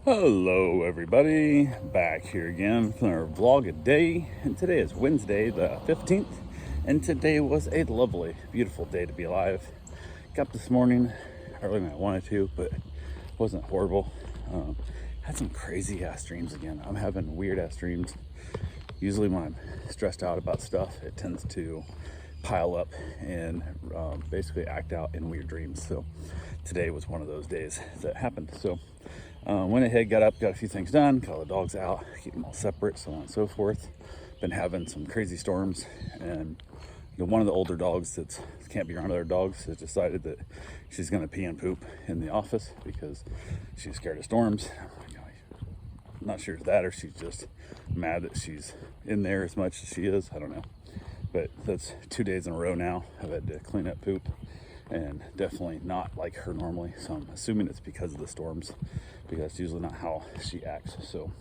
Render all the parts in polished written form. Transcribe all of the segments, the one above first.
Hello everybody, back here again for our vlog a day, and today is Wednesday the 15th, and today was a lovely, beautiful day to be alive. Got up this morning earlier than I wanted to, but it wasn't horrible. Had some crazy ass dreams again. I'm having weird ass dreams. Usually when I'm stressed out about stuff, it tends to pile up and basically act out in weird dreams. So today was one of those days that happened. So went ahead, got up, got a few things done, got all the dogs out, keep them all separate, so on and so forth. Been having some crazy storms, and one of the older dogs that can't be around other dogs has decided that she's going to pee and poop in the office because she's scared of storms. I'm not sure if that or she's just mad that she's in there as much as she is. I don't know. But that's 2 days in a row now. I've had to clean up poop, and definitely not like her normally. So I'm assuming it's because of the storms, because that's usually not how she acts. So,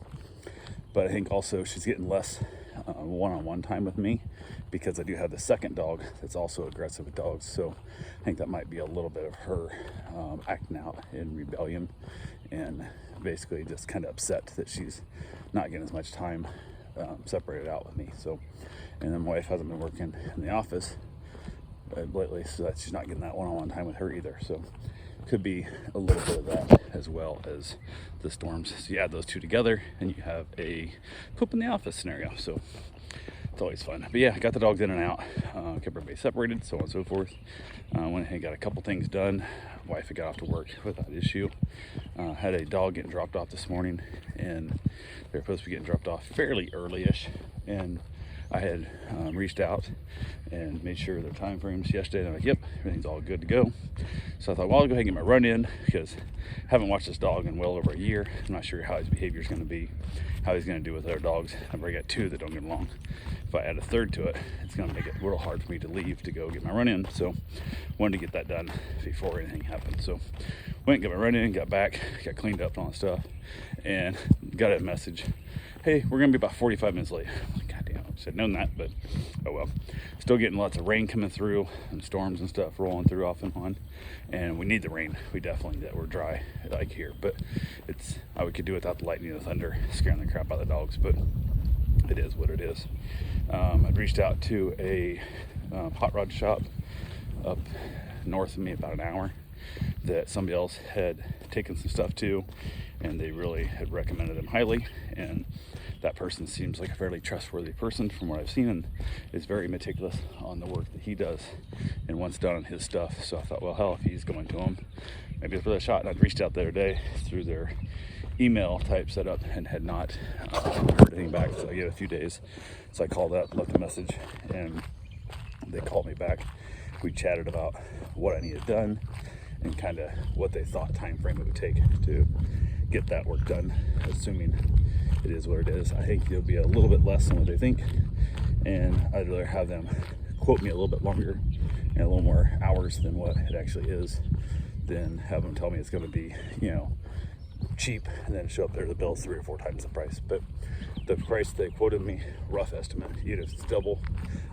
but I think also she's getting less one-on-one time with me because I do have the second dog that's also aggressive with dogs. So I think that might be a little bit of her acting out in rebellion and basically just kind of upset that she's not getting as much time separated out with me. So, and then my wife hasn't been working in the office lately, so that she's not getting that one-on-one time with her either. So could be a little bit of that as well as the storms. So you add those two together and you have a poop in the office scenario. So it's always fun. But yeah, got the dogs in and out, kept everybody separated, so on and so forth. Went ahead and got a couple things done. Wife had got off to work without issue. Had a dog getting dropped off this morning, and they're supposed to be getting dropped off fairly early-ish, and I had reached out and made sure their time frames yesterday, and I'm like, yep, everything's all good to go. So I thought, well, I'll go ahead and get my run in, because I haven't watched this dog in well over a year. I'm not sure how his behavior is going to be, how he's going to do with other dogs. I've already got two that don't get along. If I add a third to it, it's going to make it a little hard for me to leave to go get my run in. So wanted to get that done before anything happened. So went and got my run in, got back, got cleaned up and all that stuff, and got a message, hey, we're going to be about 45 minutes late. I'm like, God damn, I should have known that, but oh well. Still getting lots of rain coming through and storms and stuff rolling through off and on, and we need the rain. We definitely need that. We're dry like here, but it's, we could do without the lightning and the thunder scaring the crap out of the dogs, but it is what it is. I'd reached out to a hot rod shop up north of me, about an hour, that somebody else had taken some stuff to, and they really had recommended them highly, and that person seems like a fairly trustworthy person from what I've seen, and is very meticulous on the work that he does and wants done on his stuff. So I thought, well, hell, if he's going to him, maybe it's worth a shot. And I'd reached out the other day through their email type setup and had not heard anything back, so I gave it a few days. So I called up, left a message, and they called me back. We chatted about what I needed done and kind of what they thought time frame it would take to get that work done, assuming it is what it is. I think it'll be a little bit less than what they think, and I'd rather have them quote me a little bit longer and a little more hours than what it actually is than have them tell me it's going to be, cheap and then show up there, the bill's 3 or 4 times the price. But the price they quoted me, rough estimate, even if it's double,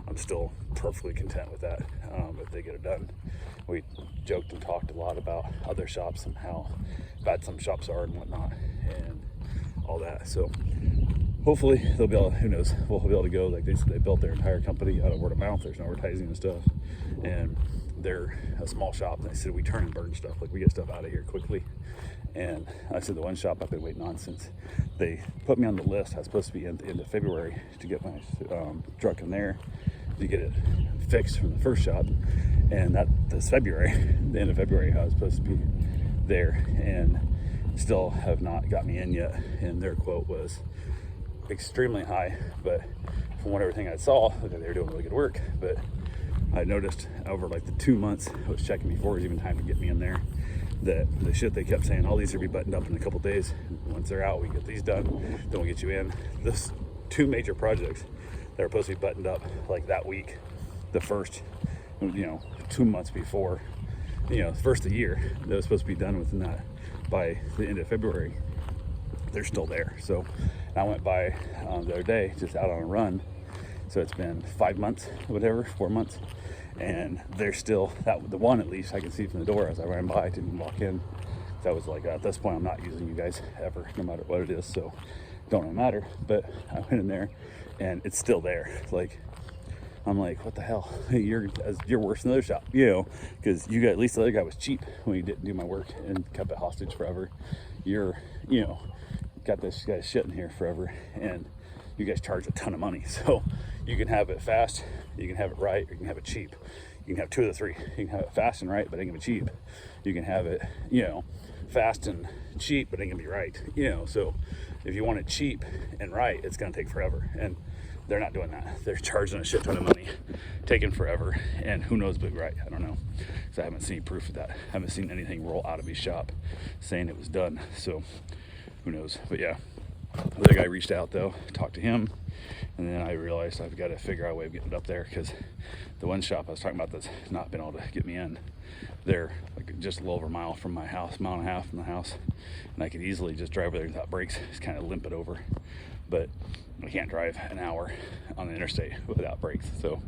I'm still perfectly content with that. If they get it done. We joked and talked a lot about other shops and how bad some shops are and whatnot and all that. So hopefully they'll be able, who knows, we'll be able to go. Like they said, they built their entire company out of word of mouth. There's no advertising and stuff, and they're a small shop, and they said we turn and burn stuff, like we get stuff out of here quickly. And I said, the one shop I've been waiting on since they put me on the list, I was supposed to be in the end of February to get my truck in there to get it fixed from the first shop, and that this February, the end of February, I was supposed to be there, and still have not got me in yet. And their quote was extremely high, but from what everything I saw, they were doing really good work. But I noticed over like the 2 months I was checking before it was even time to get me in there, that the shit they kept saying, all these will be buttoned up in a couple days. Once they're out, we get these done, then we'll get you in. This 2 major projects that are supposed to be buttoned up like that week, the first 2 months before, the first of the year, that was supposed to be done within that by the end of February, they're still there. So I went by the other day, just out on a run. So it's been 5 months, whatever, 4 months, and they're still, that the one at least I can see from the door as I ran by, I didn't walk in that was like, at this point, I'm not using you guys ever, no matter what it is. So don't really matter. But I went in there and it's still there. Like, I'm like, what the hell? You're worse than the other shop, you know, because you got, at least the other guy was cheap when he didn't do my work and kept it hostage forever. You're, you know, got this guy's shit in here forever, and you guys charge a ton of money. So you can have it fast, you can have it right, or you can have it cheap. You can have two of the three. You can have it fast and right, but it ain't gonna be cheap. You can have it, you know, fast and cheap, but it ain't gonna be right. You know, so if you want it cheap and right, it's gonna take forever. And they're not doing that. They're charging a shit ton of money, taking forever, and who knows but right. I don't know, because I haven't seen proof of that. I haven't seen anything roll out of his shop saying it was done. So who knows? But yeah, the other guy reached out though, talked to him, and then I realized I've got to figure out a way of getting it up there, because the one shop I was talking about that's not been able to get me in, they're like just a little over a mile from my house, mile and a half from the house, and I could easily just drive over there without brakes, just kind of limp it over. But I can't drive an hour on the interstate without brakes, so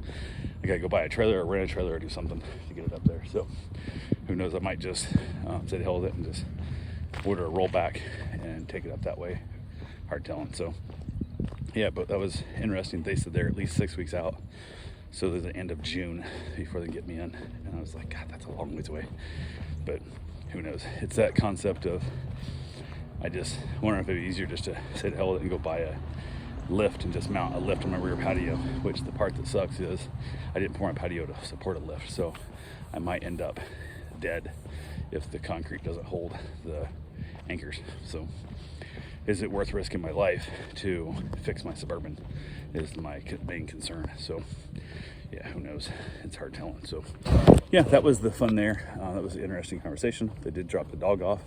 I gotta go buy a trailer or rent a trailer or do something to get it up there. So who knows, I might just say the hell with it and just order a rollback and take it up that way. Hard telling. So yeah, but that was interesting. They said they're at least 6 weeks out, so there's the end of June before they get me in, and I was like, God, that's a long ways away. But who knows? It's that concept of, I just wonder if it'd be easier just to say the hell with it and go buy a lift and just mount a lift on my rear patio, which the part that sucks is I didn't pour my patio to support a lift, so I might end up dead if the concrete doesn't hold the anchors. So is it worth risking my life to fix my Suburban is my main concern. So yeah, who knows? It's hard telling. So yeah, that was the fun there. That was an interesting conversation. They did drop the dog off.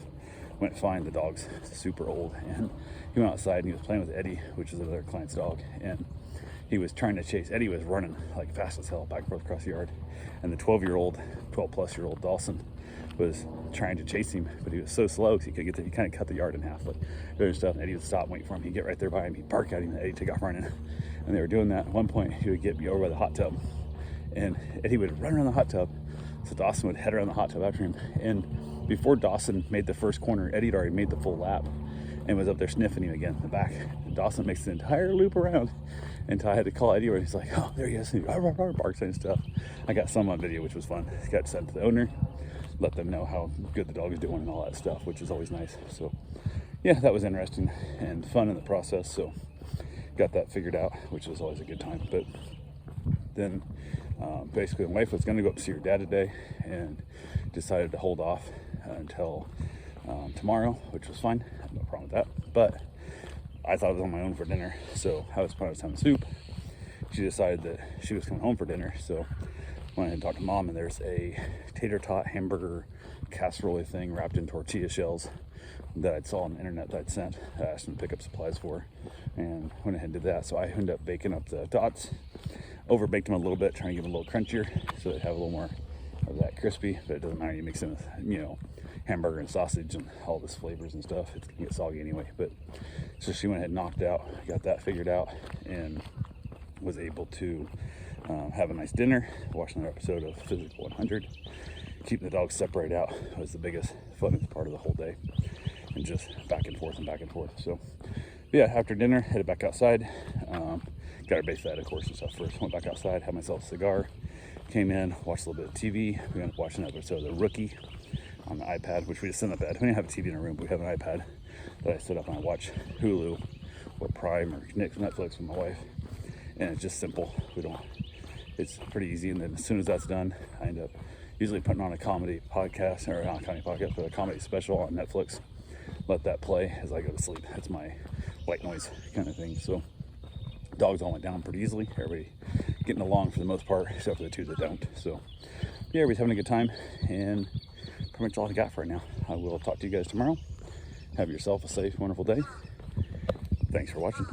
Went fine. The dog's super old, and he went outside and he was playing with Eddie, which is another client's dog, and he was trying to chase. Eddie was running like fast as hell back and forth across the yard, and the 12-plus-year-old Dawson was trying to chase him, but he was so slow because he could get there. He kind of cut the yard in half, like doing stuff, and Eddie would stop, wait for him. He'd get right there by him, he'd bark at him, and Eddie took off running. And they were doing that. At one point, he would get me over by the hot tub, and Eddie would run around the hot tub, so Dawson would head around the hot tub after him. And before Dawson made the first corner, Eddie had already made the full lap and was up there sniffing him again in the back. And Dawson makes the entire loop around until I had to call Eddie, where he's like, oh, there he is, and he barks and stuff. I got some on video, which was fun. Got sent to the owner, let them know how good the dog is doing and all that stuff, which is always nice. So yeah, that was interesting and fun in the process. So got that figured out, which was always a good time. But then basically my wife was going to go up to see her dad today and decided to hold off until tomorrow, which was fine. I had no problem with that. But I thought I was on my own for dinner, so I was having soup. She decided that she was coming home for dinner, so went ahead and talked to Mom, and there's a tater tot hamburger casserole thing wrapped in tortilla shells that I saw on the internet that I'd sent. I asked them to pick up supplies for, and went ahead and did that. So I ended up baking up the tots, over baked them a little bit, trying to give them a little crunchier so they'd have a little more of that crispy, but it doesn't matter. You mix in with, you know, hamburger and sausage and all this flavors and stuff, it's gonna get soggy anyway. But so she went ahead and knocked out, got that figured out, and was able to have a nice dinner, watch another episode of Physical 100. Keeping the dogs separated out was the biggest funnest part of the whole day, and just back and forth and back and forth. So yeah, after dinner, headed back outside. Got our base fed, of course, and stuff first. Went back outside, had myself a cigar, came in, watched a little bit of TV. We ended up watching an episode of The Rookie on the iPad, which we just set up bed. We didn't have a TV in our room, but we have an iPad that I set up and I watch Hulu or Prime or Netflix with my wife. And it's just simple. It's pretty easy. And then as soon as that's done, I end up usually putting on a comedy podcast, or not a comedy podcast, but a comedy special on Netflix. Let that play as I go to sleep. That's my white noise kind of thing. So dogs all went down pretty easily. Everybody getting along for the most part, except for the two that don't. So yeah, everybody's having a good time, and pretty much all I got for right now. I will talk to you guys tomorrow. Have yourself a safe, wonderful day. Thanks for watching.